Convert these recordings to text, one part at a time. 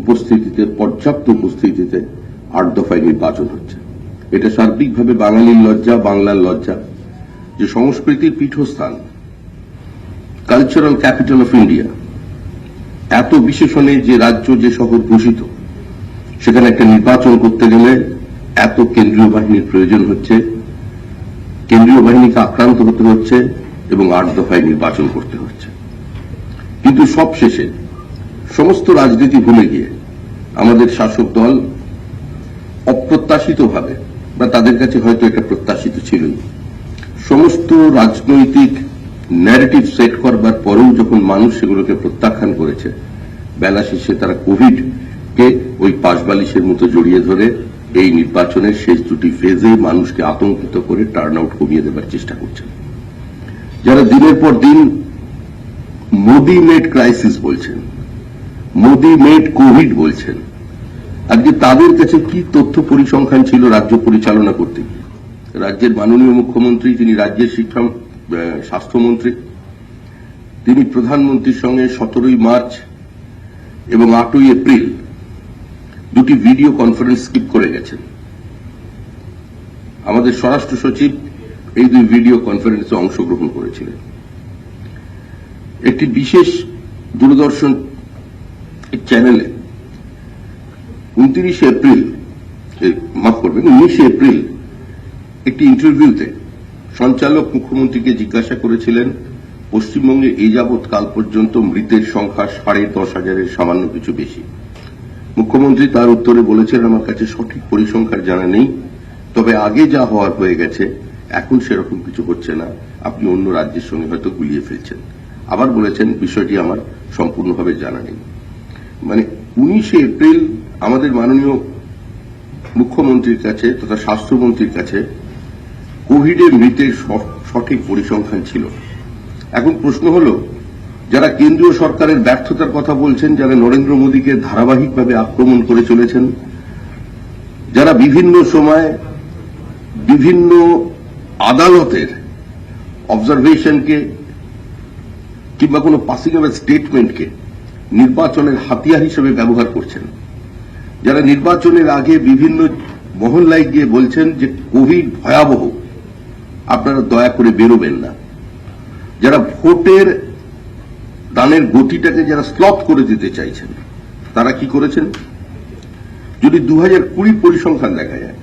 উপস্থিতিতে, পর্যাপ্ত উপস্থিতিতে 8 দফায় নির্বাচন হচ্ছে। এটা সার্বিকভাবে বাঙালির লজ্জা, বাংলার লজ্জা যে সংস্কৃতির পীঠস্থান, কালচারাল ক্যাপিটাল অফ ইন্ডিয়া, এত বিশেষণে যে রাজ্য, যে শহর ঘোষিত, সেখানে একটা নির্বাচন করতে গেলে এত কেন্দ্রীয় বাহিনীর প্রয়োজন হচ্ছে, কেন্দ্রীয় বাহিনীকে আক্রান্ত হতে হচ্ছে এবং 8 দফায় নির্বাচন করতে হচ্ছে। কিন্তু সবশেষে সমস্ত রাজনীতি ভুলে গিয়ে আমাদের শাসক দল অপ্রত্যাশিতভাবে, বা তাদের কাছে হয়তো এটা প্রত্যাশিত ছিলই, সমস্ত রাজনৈতিক ন্যারেটিভ সেট করবার পরেও যখন মানুষ সেগুলোকে প্রত্যাখ্যান করেছে, বেলা শেষে তারা কোভিড কে ওই পাশবালিশের মতো জড়িয়ে ধরে এই নির্বাচনের শেষ দুটি ফেজে মানুষকে আতঙ্কিত করে টার্ন আউট কমিয়ে দেবার চেষ্টা করছেন। যারা দিনের পর দিন মোদি মেড ক্রাইসিস বলছেন, মোদি মেড কোভিড বলছেন, আজকে তাদের কাছে কি তথ্য পরিসংখ্যান ছিল রাজ্য পরিচালনা করতে গিয়ে? রাজ্যের মাননীয় মুখ্যমন্ত্রী, তিনি রাজ্যের স্বাস্থ্যমন্ত্রী, তিনি প্রধানমন্ত্রীর সঙ্গে 17ই মার্চ এবং 8ই এপ্রিল দুটি ভিডিও কনফারেন্স স্কিপ করে গেছেন। আমাদের স্বরাষ্ট্র সচিব এই দুই ভিডিও কনফারেন্সে অংশগ্রহণ করেছিলেন। একটি বিশেষ দূরদর্শন চ্যানেলে 19 এপ্রিল একটি ইন্টারভিউতে সঞ্চালক মুখ্যমন্ত্রীকে জিজ্ঞাসা করেছিলেন, পশ্চিমবঙ্গে এই যাবৎ কাল পর্যন্ত মৃতের সংখ্যা 10,500-এর সামান্য কিছু বেশি। মুখ্যমন্ত্রী তার উত্তরে বলেছেন, আমার কাছে সঠিক পরিসংখ্যান জানা নেই, তবে আগে যা হওয়ার হয়ে গেছে, এখন সেরকম কিছু হচ্ছে না, আপনি অন্য রাজ্যের সঙ্গে হয়তো গুলিয়ে ফেলছেন। আবার বলেছেন, বিষয়টি আমার সম্পূর্ণভাবে জানা নেই। মানে 19 এপ্রিল আমাদের মাননীয় মুখ্যমন্ত্রীর কাছে তথা স্বাস্থ্যমন্ত্রীর কাছে কোভিডের মৃতের সঠিক পরিসংখ্যান ছিল। এখন প্রশ্ন হল, যারা কেন্দ্রীয় সরকারের ব্যর্থতার কথা বলছেন, যারা নরেন্দ্র মোদীকে ধারাবাহিকভাবে আক্রমণ করে চলেছেন, যারা বিভিন্ন সময় বিভিন্ন আদালতের অবজারভেশনকে কিংবা কোনো পাসিং অফ স্টেটমেন্টকে নির্বাচনের হাতিয়ার হিসেবে ব্যবহার করছেন, যারা নির্বাচনের আগে বিভিন্ন মহল্লায় গিয়ে বলছেন যে কোভিড ভয়াবহ, আপনারা দয়া করে বেরোবেন না, যারা ভোটের দানের গতিটাকে যারা স্লথ করে দিতে চাইছেন, তারা কি করেছেন? যদি 2020 পরিসংখ্যান দেখা যায়,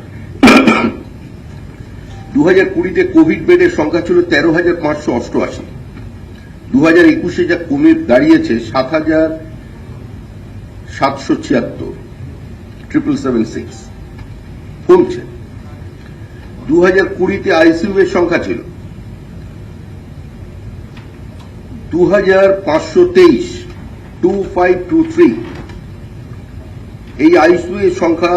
2020-তে কোভিড বেডের সংখ্যা ছিল 13,588, 2021-এ যা কমে দাঁড়িয়েছে 7,776, 776 কমছে। 2020-তে আইসিইউ এর সংখ্যা ছিল 2,523, 2523। এই আইসিইউ এর সংখ্যা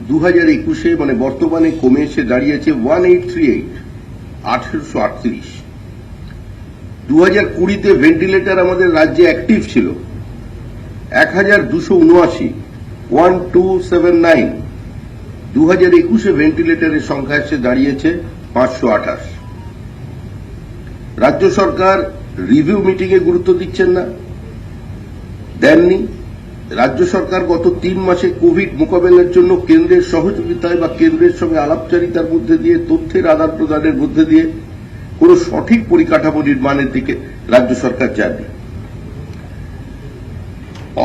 2021-এ মানে বর্তমানে কমে এসে দাঁড়িয়েছে 1838, 1838। 2020-তে ভেন্টিলেটর আমাদের রাজ্যে অ্যাক্টিভ ছিল 1,279, 1279। 2021-এ ভেন্টিলেটরের সংখ্যা এসে দাঁড়িয়েছে 528। রাজ্য সরকার রিভিউ মিটিং এ গুরুত্ব দিচ্ছেন না, দেননি। রাজ্য সরকার গত 3 মাসে কোভিড মোকাবেলার জন্য কেন্দ্রের সহযোগিতায় বা কেন্দ্রের সঙ্গে আলাপচারিতার মধ্যে দিয়ে, তথ্যের আদান প্রদানের মধ্যে দিয়ে কোন সঠিক পরিকাঠামো নির্মাণের দিকে রাজ্য সরকার যায়নি।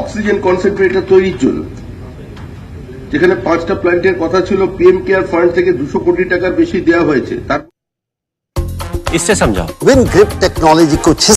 অক্সিজেন কনসেন্ট্রেটর তৈরির জন্য যেখানে 5টা প্ল্যান্টের কথা ছিল, পিএম কেয়ার ফান্ড থেকে 200 কোটি টাকার বেশি দেওয়া হয়েছে। তার इससे समझाओ। विन ग्रिप टेक्नोलॉजी को